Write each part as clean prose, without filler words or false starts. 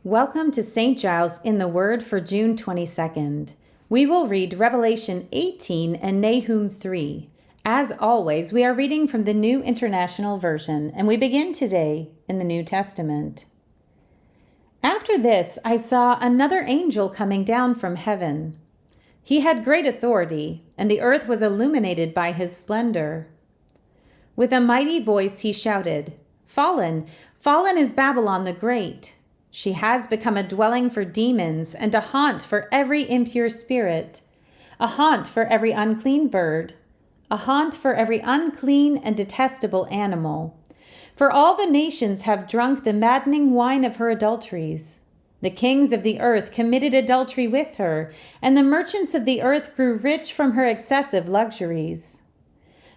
Welcome to St. Giles in the Word for June 22nd. We will read Revelation 18 and Nahum 3. As always, we are reading from the New International Version, and we begin today in the New Testament. After this, I saw another angel coming down from heaven. He had great authority, and the earth was illuminated by his splendor. With a mighty voice he shouted, "Fallen, fallen is Babylon the Great! She has become a dwelling for demons and a haunt for every impure spirit, a haunt for every unclean bird, a haunt for every unclean and detestable animal. For all the nations have drunk the maddening wine of her adulteries. The kings of the earth committed adultery with her, and the merchants of the earth grew rich from her excessive luxuries."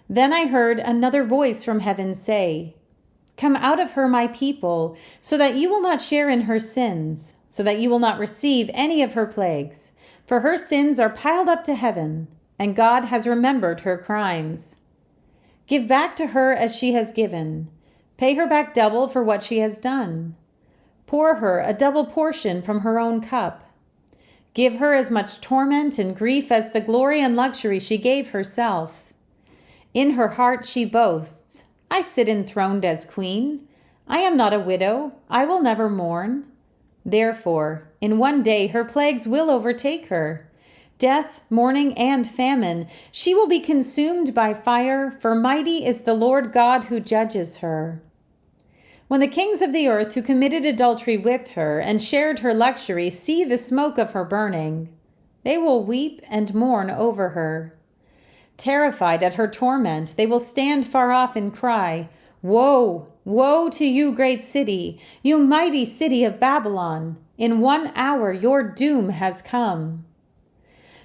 Then I heard another voice from heaven say, "Come out of her, my people, so that you will not share in her sins, so that you will not receive any of her plagues. For her sins are piled up to heaven, and God has remembered her crimes. Give back to her as she has given. Pay her back double for what she has done. Pour her a double portion from her own cup. Give her as much torment and grief as the glory and luxury she gave herself. In her heart she boasts, 'I sit enthroned as queen. I am not a widow. I will never mourn.' Therefore, in one day her plagues will overtake her. Death, mourning, and famine. She will be consumed by fire, for mighty is the Lord God who judges her. When the kings of the earth who committed adultery with her and shared her luxury see the smoke of her burning, they will weep and mourn over her. Terrified at her torment, they will stand far off and cry, 'Woe, woe to you, great city, you mighty city of Babylon! In 1 hour your doom has come.'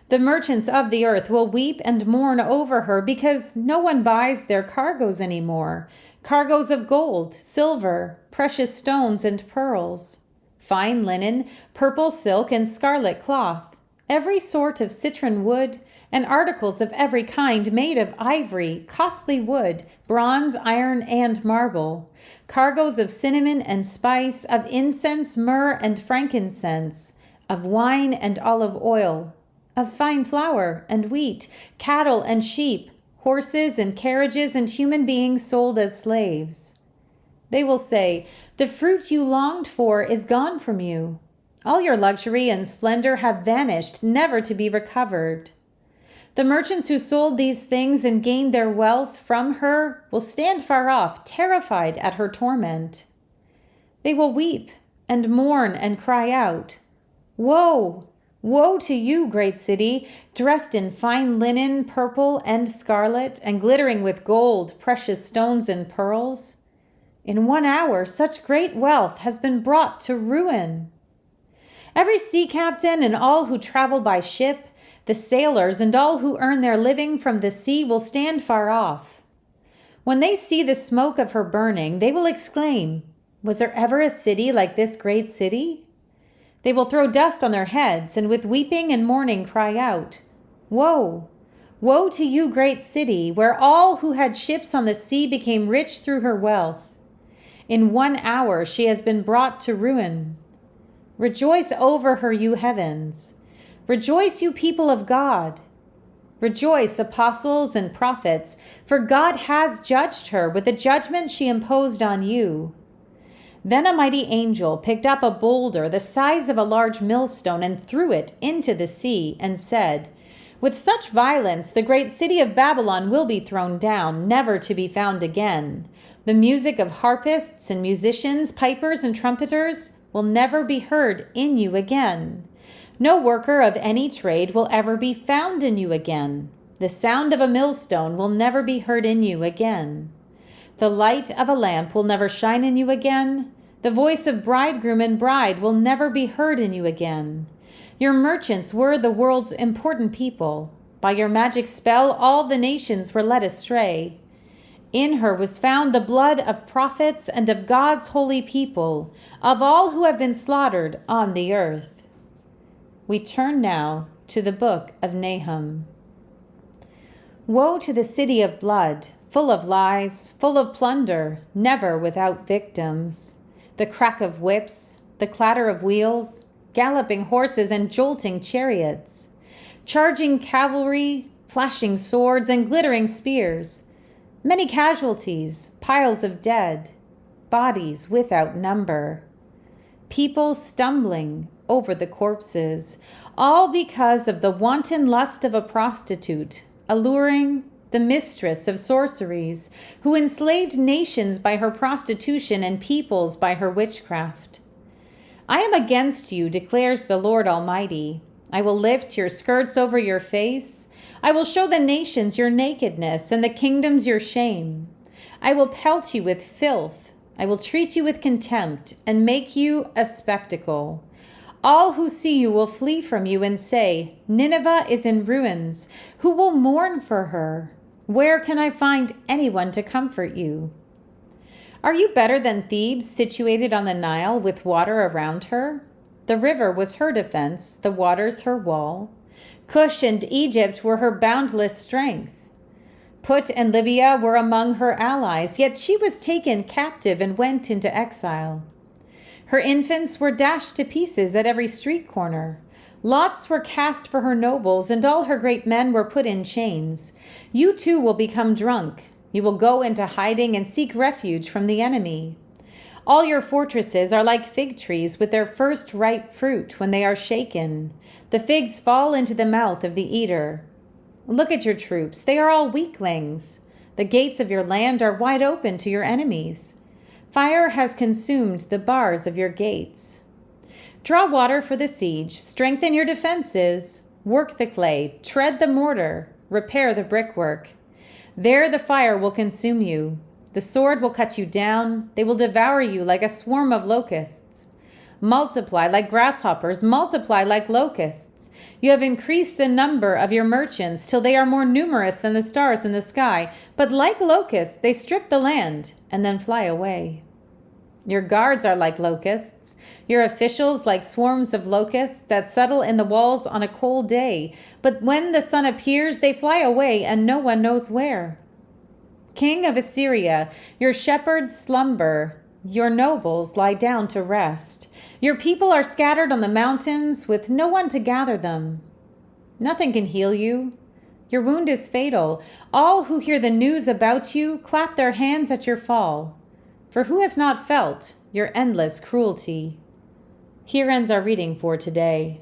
The merchants of the earth will weep and mourn over her because no one buys their cargoes anymore, cargoes of gold, silver, precious stones, and pearls, fine linen, purple silk, and scarlet cloth, every sort of citron wood, and articles of every kind made of ivory, costly wood, bronze, iron, and marble, cargoes of cinnamon and spice, of incense, myrrh, and frankincense, of wine and olive oil, of fine flour and wheat, cattle and sheep, horses and carriages, and human beings sold as slaves. They will say, 'The fruit you longed for is gone from you. All your luxury and splendor have vanished, never to be recovered.' The merchants who sold these things and gained their wealth from her will stand far off, terrified at her torment. They will weep and mourn and cry out, 'Woe, woe to you, great city, dressed in fine linen, purple and scarlet, and glittering with gold, precious stones, and pearls. In 1 hour, such great wealth has been brought to ruin.' Every sea captain and all who travel by ship, the sailors and all who earn their living from the sea will stand far off. When they see the smoke of her burning, they will exclaim, 'Was there ever a city like this great city?' They will throw dust on their heads and with weeping and mourning cry out, 'Woe, woe to you, great city, where all who had ships on the sea became rich through her wealth. In 1 hour she has been brought to ruin. Rejoice over her, you heavens. Rejoice, you people of God. Rejoice, apostles and prophets, for God has judged her with the judgment she imposed on you.' Then a mighty angel picked up a boulder the size of a large millstone and threw it into the sea and said, 'With such violence the great city of Babylon will be thrown down, never to be found again. The music of harpists and musicians, pipers and trumpeters will never be heard in you again. No worker of any trade will ever be found in you again. The sound of a millstone will never be heard in you again. The light of a lamp will never shine in you again. The voice of bridegroom and bride will never be heard in you again. Your merchants were the world's important people. By your magic spell, all the nations were led astray. In her was found the blood of prophets and of God's holy people, of all who have been slaughtered on the earth." We turn now to the book of Nahum. Woe to the city of blood, full of lies, full of plunder, never without victims. The crack of whips, the clatter of wheels, galloping horses and jolting chariots, charging cavalry, flashing swords and glittering spears, many casualties, piles of dead, bodies without number, people stumbling over the corpses, all because of the wanton lust of a prostitute, alluring the mistress of sorceries, who enslaved nations by her prostitution and peoples by her witchcraft. I am against you, declares the Lord Almighty. I will lift your skirts over your face. I will show the nations your nakedness and the kingdoms your shame. I will pelt you with filth. I will treat you with contempt and make you a spectacle. All who see you will flee from you and say, Nineveh is in ruins. Who will mourn for her? Where can I find anyone to comfort you? Are you better than Thebes, situated on the Nile with water around her? The river was her defense, the waters her wall. Cush and Egypt were her boundless strength. Put and Libya were among her allies, yet she was taken captive and went into exile. Her infants were dashed to pieces at every street corner. Lots were cast for her nobles, and all her great men were put in chains. You too will become drunk. You will go into hiding and seek refuge from the enemy. All your fortresses are like fig trees with their first ripe fruit when they are shaken. The figs fall into the mouth of the eater. Look at your troops. They are all weaklings. The gates of your land are wide open to your enemies. Fire has consumed the bars of your gates. Draw water for the siege. Strengthen your defenses. Work the clay. Tread the mortar. Repair the brickwork. There the fire will consume you. The sword will cut you down. They will devour you like a swarm of locusts. Multiply like grasshoppers. Multiply like locusts. You have increased the number of your merchants till they are more numerous than the stars in the sky. But like locusts, they strip the land and then fly away. Your guards are like locusts, your officials like swarms of locusts that settle in the walls on a cold day. But when the sun appears, they fly away and no one knows where. King of Assyria, your shepherds slumber, your nobles lie down to rest. Your people are scattered on the mountains with no one to gather them. Nothing can heal you. Your wound is fatal. All who hear the news about you clap their hands at your fall. For who has not felt your endless cruelty? Here ends our reading for today.